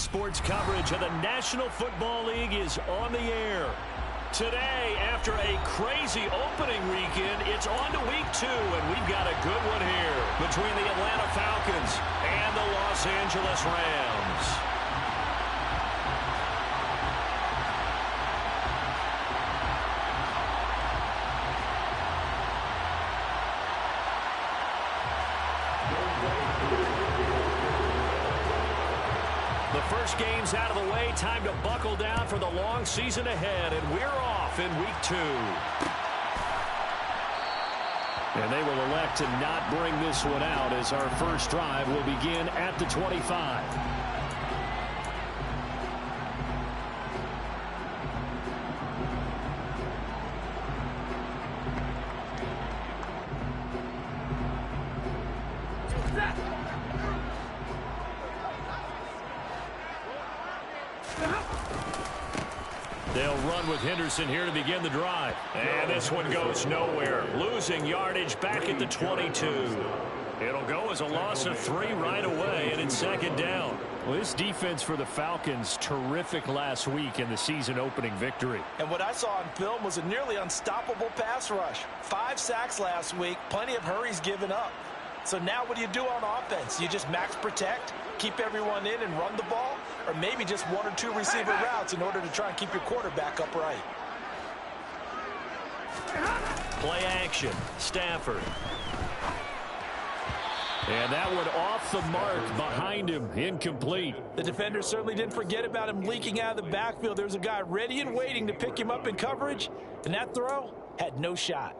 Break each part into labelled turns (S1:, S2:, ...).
S1: Sports coverage of the National Football League is on the air. Today, after a crazy opening weekend, it's on to week 2, and we've got a good one here between the Atlanta Falcons and the Los Angeles Rams. The first game's out of the way. Time to buckle down for the long season ahead, and we're off in week 2. And they will elect to not bring this one out as our first drive will begin at the 25. They'll run with Henderson here to begin the drive. And this one goes nowhere. Losing yardage back at the 22. It'll go as a loss of 3 right away, and it's second down. Well, this defense for the Falcons, terrific last week in the season-opening victory.
S2: And what I saw on film was a nearly unstoppable pass rush. 5 sacks last week, plenty of hurries given up. So now what do you do on offense? You just max protect, keep everyone in and run the ball, or maybe just 1 or 2 receiver routes in order to try and keep your quarterback upright.
S1: Play action, Stafford. And that one off the mark behind him, incomplete.
S2: The defender certainly didn't forget about him leaking out of the backfield. There's a guy ready and waiting to pick him up in coverage, and that throw had no shot.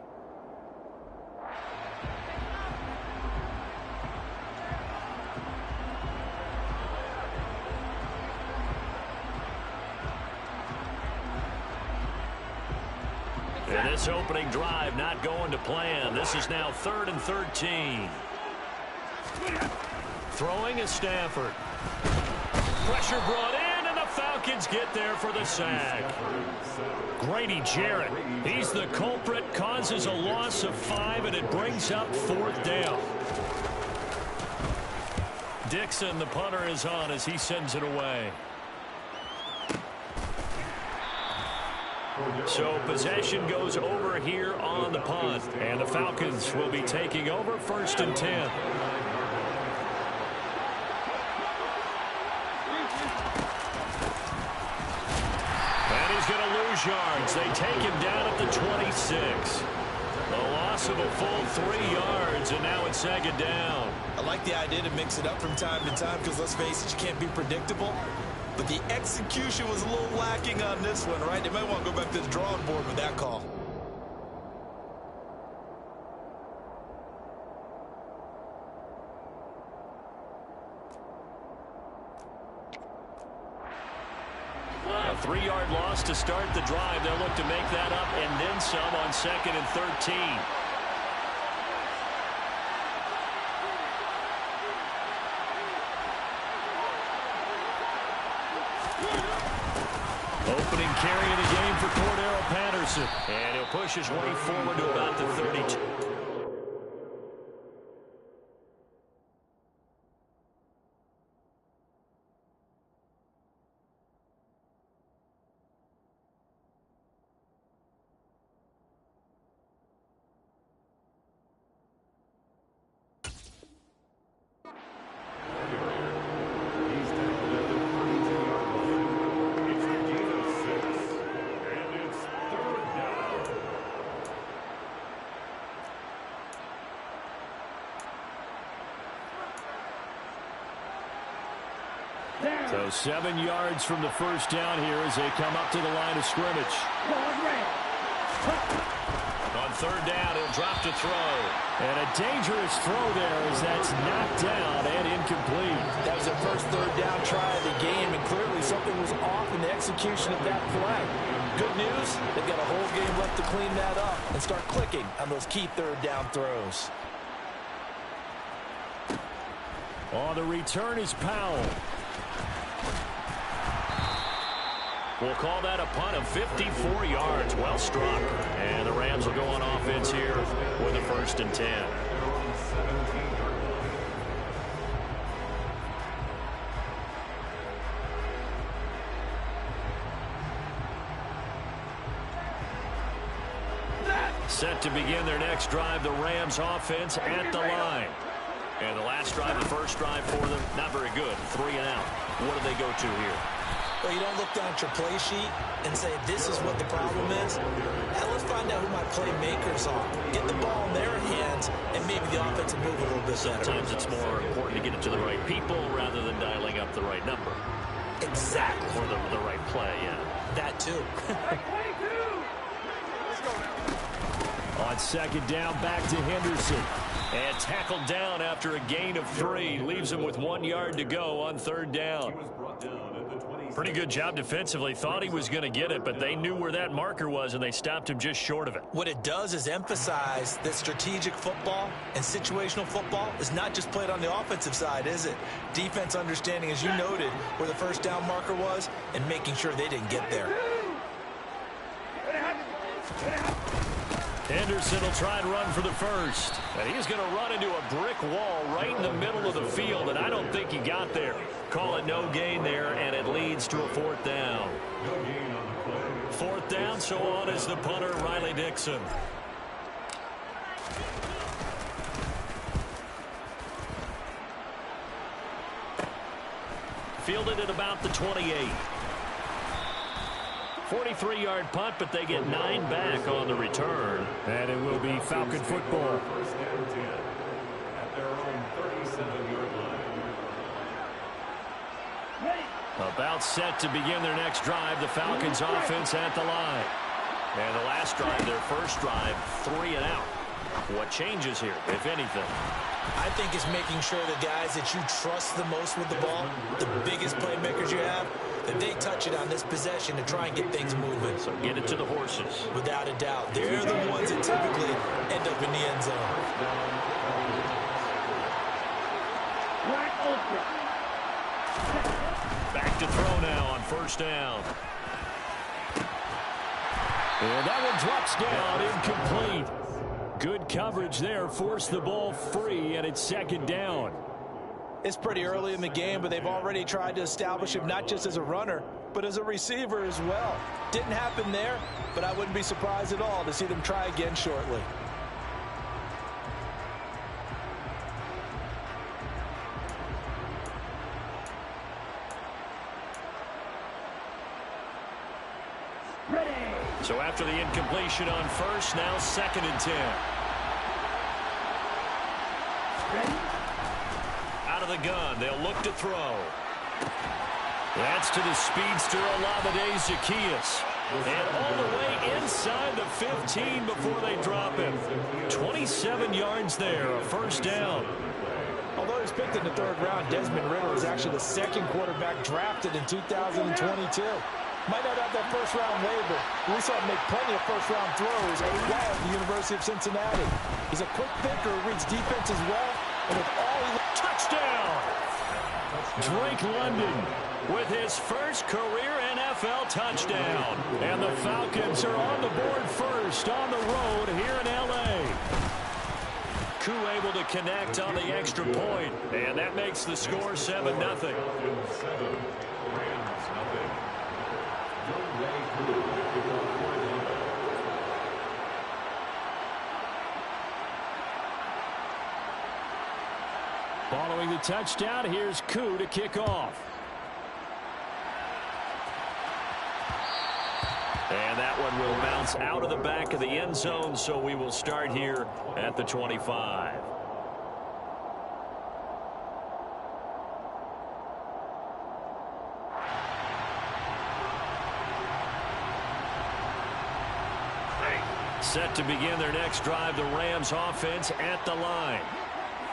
S1: And this opening drive not going to plan. This is now 3rd and 13. Throwing is Stafford. Pressure brought in, and the Falcons get there for the sack. Grady Jarrett, he's the culprit, causes a loss of 5, and it brings up 4th down. Dixon, the punter, is on as he sends it away. So possession goes over here on the punt, and the Falcons will be taking over 1st and 10. And he's going to lose yards. They take him down at the 26. A loss of a full 3 yards, and now it's 2nd down.
S2: I like the idea to mix it up from time to time because, let's face it, you can't be predictable. But the execution was a little lacking on this one, right? They might want to go back to the drawing board with that call.
S1: A 3-yard loss to start the drive. They'll look to make that up and then some on 2nd and 13. Opening carry of the game for Cordero Patterson. And he'll push his way forward to about the 32. So 7 yards from the first down here as they come up to the line of scrimmage. On 3rd down, he'll drop to throw. And a dangerous throw there as that's knocked down and incomplete.
S2: That was their first 3rd down try of the game, and clearly something was off in the execution of that play. Good news, they've got a whole game left to clean that up and start clicking on those key 3rd down throws.
S1: On the return is Powell. We'll call that a punt of 54 yards. Well struck. And the Rams will go on offense here with a 1st and 10. Set to begin their next drive, the Rams offense at the line. And the last drive, the first drive for them, not very good. 3 and out. What do they go to here?
S2: Well, you don't look down at your play sheet and say, this is what the problem is. Now let's find out who my playmakers are. Get the ball in their hands, and maybe the offense will move a little bit better.
S1: Sometimes it's more important to get it to the right people rather than dialing up the right number.
S2: Exactly.
S1: Or the right play, yeah.
S2: That too.
S1: On second down, back to Henderson. And tackled down after a gain of 3. Leaves him with 1 yard to go on third down. Pretty good job defensively. Thought he was going to get it, but they knew where that marker was, and they stopped him just short of it.
S2: What it does is emphasize that strategic football and situational football is not just played on the offensive side, is it? Defense understanding, as you noted, where the first down marker was and making sure they didn't get there.
S1: Henderson will try and run for the first. And he's going to run into a brick wall right in the middle of the field, and I don't think he got there. Call it no gain there, and it leads to a 4th down. 4th down, so on is the punter, Riley Dixon. Fielded at about the 28. 43-yard punt, but they get 9 back on the return. And it will be Falcon football. About set to begin their next drive, the Falcons offense at the line. And the last drive, their first drive, 3 and out. What changes here, if anything?
S2: I think it's making sure the guys that you trust the most with the ball, the biggest playmakers you have, that they touch it on this possession to try and get things moving.
S1: So get it to the horses.
S2: Without a doubt. They're the ones that typically end up in the end zone.
S1: Back to throw now on first down. And that one drops down, incomplete. Good coverage there, forced the ball free, and it's second down.
S2: It's pretty early in the game, but they've already tried to establish him not just as a runner, but as a receiver as well. Didn't happen there, but I wouldn't be surprised at all to see them try again shortly.
S1: So after the incompletion on first, now 2nd and 10. Out of the gun, they'll look to throw. That's to the speedster, Olamide Zaccheaus. And all the way inside the 15 before they drop him. 27 yards there, a first down.
S2: Although he was picked in the 3rd round, Desmond Ridder was actually the 2nd quarterback drafted in 2022. Might not have that first-round label. We saw him make plenty of first-round throws while at the University of Cincinnati. He's a quick thinker who reads defense as well. And with all he...
S1: Touchdown! Drake London with his first career NFL touchdown. And the Falcons are on the board first on the road here in L.A. Koo able to connect on the extra point. And that makes the score 7-0. Following the touchdown, here's Koo to kick off. And that one will bounce out of the back of the end zone, so we will start here at the 25. Set to begin their next drive, the Rams offense at the line.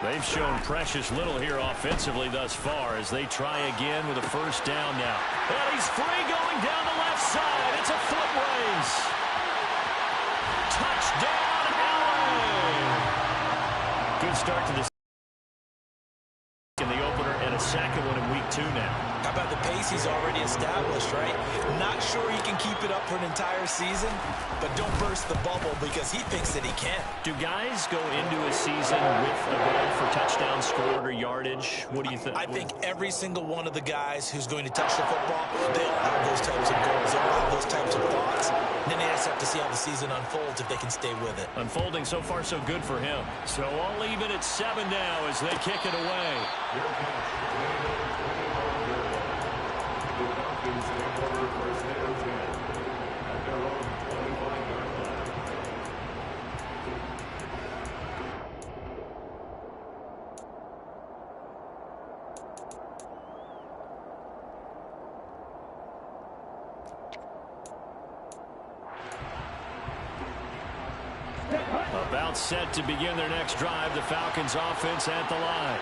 S1: They've shown precious little here offensively thus far as they try again with a first down now. And he's free going down the left side. It's a foot race. Touchdown, Allen. Good start to this in the opener and a second one in week 2 now.
S2: How about the pace he's already established, right? Not sure he can keep it up for an entire season, but don't burst the bubble because he thinks that he can.
S1: Do guys go into a season with a goal for touchdowns scored or yardage? What do you think?
S2: I think every single one of the guys who's going to touch the football, they all have those types of goals. They all have those types of thoughts. And then they just have to see how the season unfolds if they can stay with it.
S1: Unfolding so far so good for him. So I'll leave it at 7 now as they kick it away. About set to begin their next drive. The Falcons offense at the line.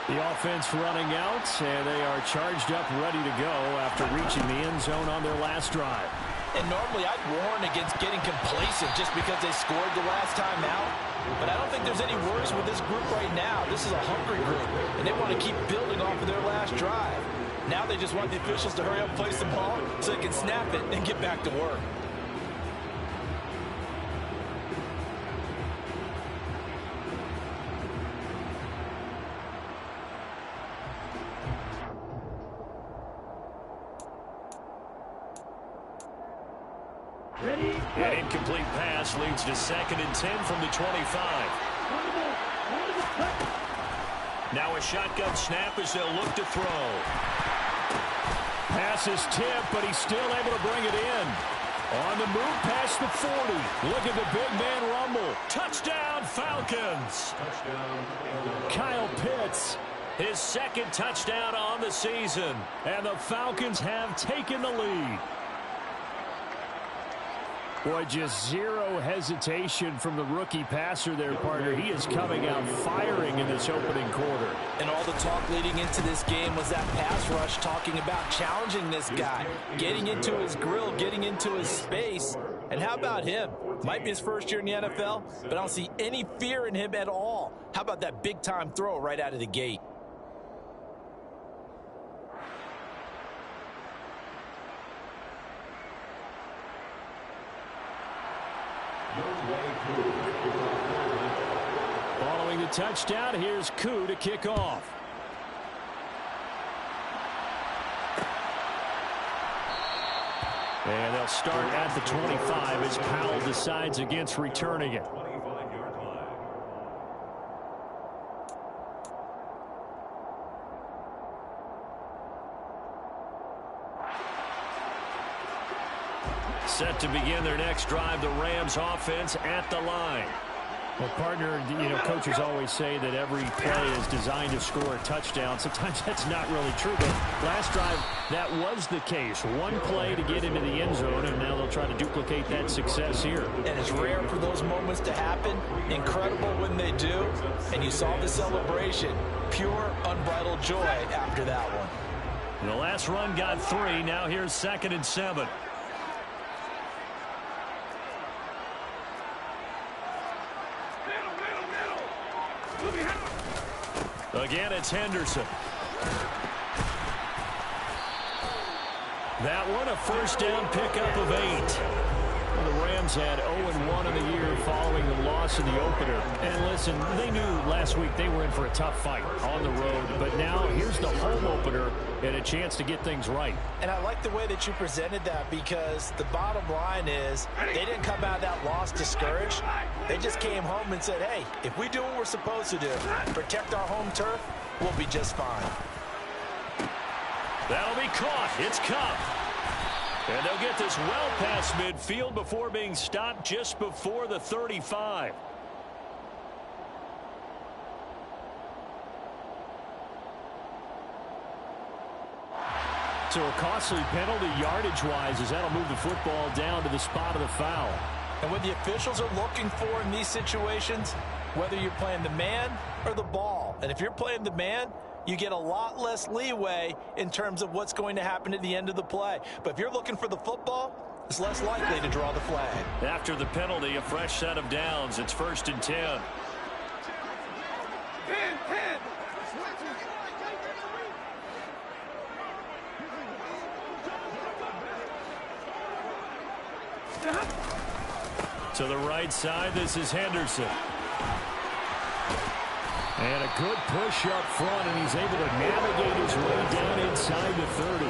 S1: The offense running out, and they are charged up, ready to go after reaching the end zone on their last drive.
S2: And normally I'd warn against getting complacent just because they scored the last time out. But I don't think there's any worries with this group right now. This is a hungry group, and they want to keep building off of their last drive. Now they just want the officials to hurry up, place the ball, so they can snap it and get back to work.
S1: An incomplete pass leads to 2nd and 10 from the 25. Now a shotgun snap as they'll look to throw. Pass is tipped, but he's still able to bring it in. On the move past the 40. Look at the big man rumble. Touchdown, Falcons. Kyle Pitts, his 2nd touchdown on the season. And the Falcons have taken the lead. Boy, just zero hesitation from the rookie passer there, partner. He is coming out firing in this opening quarter.
S2: And all the talk leading into this game was that pass rush talking about challenging this guy, getting into his grill, getting into his space. And how about him? Might be his first year in the NFL, but I don't see any fear in him at all. How about that big-time throw right out of the gate?
S1: Following the touchdown, here's Koo to kick off. And they'll start at the 25 as Powell decides against returning it. Set to begin their next drive, the Rams offense at the line. Well, partner, you know, coaches always say that every play is designed to score a touchdown. Sometimes that's not really true, but last drive, that was the case. One play to get into the end zone, and now they'll try to duplicate that success here.
S2: And it's rare for those moments to happen. Incredible when they do. And you saw the celebration. Pure, unbridled joy after that one.
S1: The last run got 3. Now here's 2nd and 7. Again, it's Henderson. That one, a first down pickup of 8. Well, the Rams had 0-1 in the year following the loss in the opener. And listen, they knew last week they were in for a tough fight on the road. But now here's the home opener and a chance to get things right.
S2: And I like the way that you presented that, because the bottom line is they didn't come out of that loss discouraged. They just came home and said, hey, if we do what we're supposed to do, protect our home turf, we'll be just fine.
S1: That'll be caught. It's Cup. And they'll get this well past midfield before being stopped just before the 35. So a costly penalty yardage-wise, as that'll move the football down to the spot of the foul.
S2: And what the officials are looking for in these situations, whether you're playing the man or the ball, and if you're playing the man, you get a lot less leeway in terms of what's going to happen at the end of the play. But if you're looking for the football, it's less likely to draw the flag.
S1: After the penalty, a fresh set of downs. It's 1st and 10. To the right side, this is Henderson. And a good push up front, and he's able to navigate his way down inside the 30.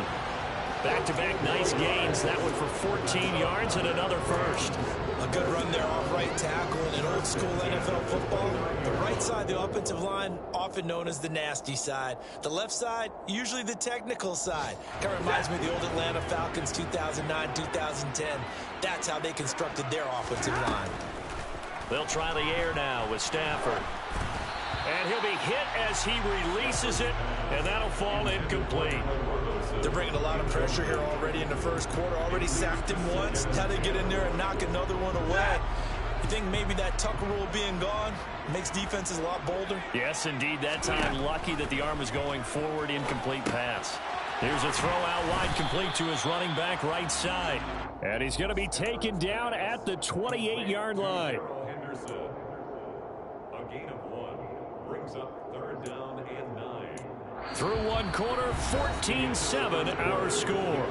S1: Back-to-back nice gains. That one for 14 yards and another first.
S2: A good run there off right tackle in an old-school NFL football. The right side, the offensive line, often known as the nasty side. The left side, usually the technical side. Kind of reminds me of the old Atlanta Falcons 2009-2010. That's how they constructed their offensive line.
S1: They'll try the air now with Stafford. And he'll be hit as he releases it, and that'll fall incomplete.
S2: They're bringing a lot of pressure here already in the first quarter. Already sacked him once. How they get in there and knock another one away. You think maybe that Tucker rule being gone makes defenses a lot bolder?
S1: Yes, indeed. That time, lucky that the arm is going forward. Incomplete pass. Here's a throw out wide, complete to his running back right side. And he's going to be taken down at the 28-yard line.
S3: Henderson, a gain of 1, brings up 3rd down and 9.
S1: Through one quarter, 14-7 our score.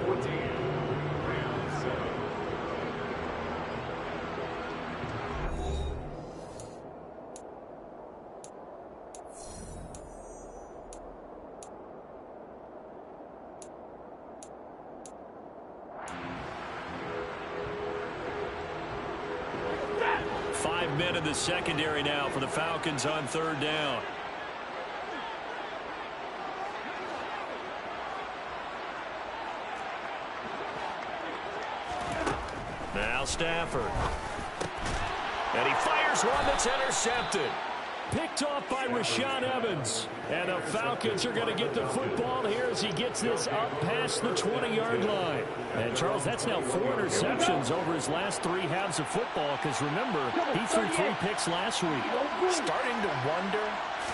S3: 14, Rams 7.
S1: Five men in the secondary now for the Falcons on 3rd down. Now Stafford. And he fires one that's intercepted. Picked off by Rashaan Evans. And the Falcons are going to get the football here as he gets this up past the 20-yard line. And, Charles, that's now 4 interceptions over his last 3 halves of football because, remember, he threw 3 picks last week.
S2: Starting to wonder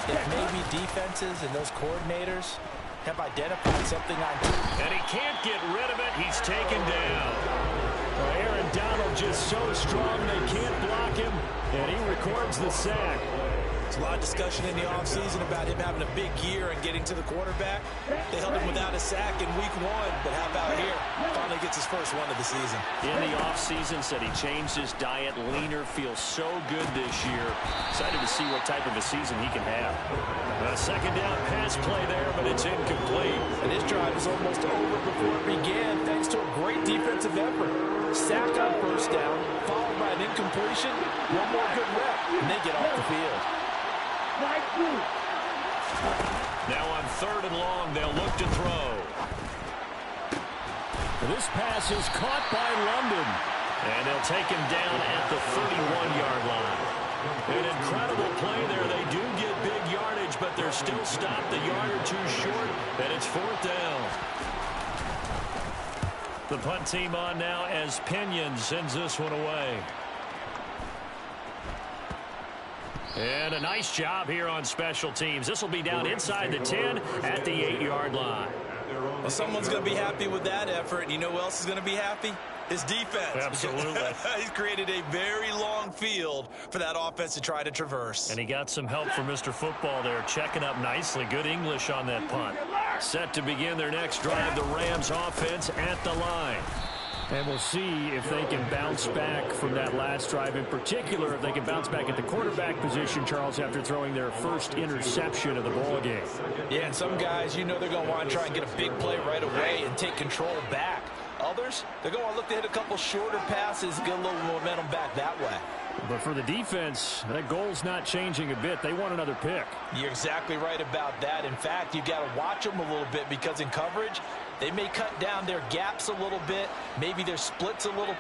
S2: if maybe defenses and those coordinators have identified something on.
S1: And he can't get rid of it. He's taken down. Aaron Donald just so strong they can't block him, and he records the sack.
S2: There's a lot of discussion in the offseason about him having a big year and getting to the quarterback. They held him without a sack in week 1, but how about here? Finally gets his first one of the season.
S1: In the offseason, said he changed his diet, leaner, feels so good this year. Excited to see what type of a season he can have. A second down pass play there, but it's incomplete.
S2: And his drive is almost over before it began, thanks to a great defensive effort. Sack on first down, followed by an incompletion, one more good rep, and they get off the field.
S1: Now on 3rd and long, they'll look to throw. This pass is caught by London. And they'll take him down at the 31-yard line. An incredible play there. They do get big yardage, but they're still stopped a yard or 2 short, and it's 4th down. The punt team on now as Pinion sends this one away. And a nice job here on special teams. This will be down inside the 10 at the 8-yard line.
S2: Well, someone's going to be happy with that effort. You know who else is going to be happy? His defense.
S1: Absolutely.
S2: He's created a very long field for that offense to try to traverse.
S1: And he got some help from Mr. Football there, checking up nicely. Good English on that punt. Set to begin their next drive, the Rams offense at the line. And we'll see if they can bounce back from that last drive. In particular, if they can bounce back at the quarterback position, Charles, after throwing their first interception of the ball game.
S2: Yeah, and some guys, you know they're going to want to try and get a big play right away and take control back. Others, they're going to want to look to hit a couple shorter passes, get a little momentum back that way.
S1: But for the defense, that goal's not changing a bit. They want another pick.
S2: You're exactly right about that. In fact, you've got to watch them a little bit because in coverage, they may cut down their gaps a little bit, maybe their splits a little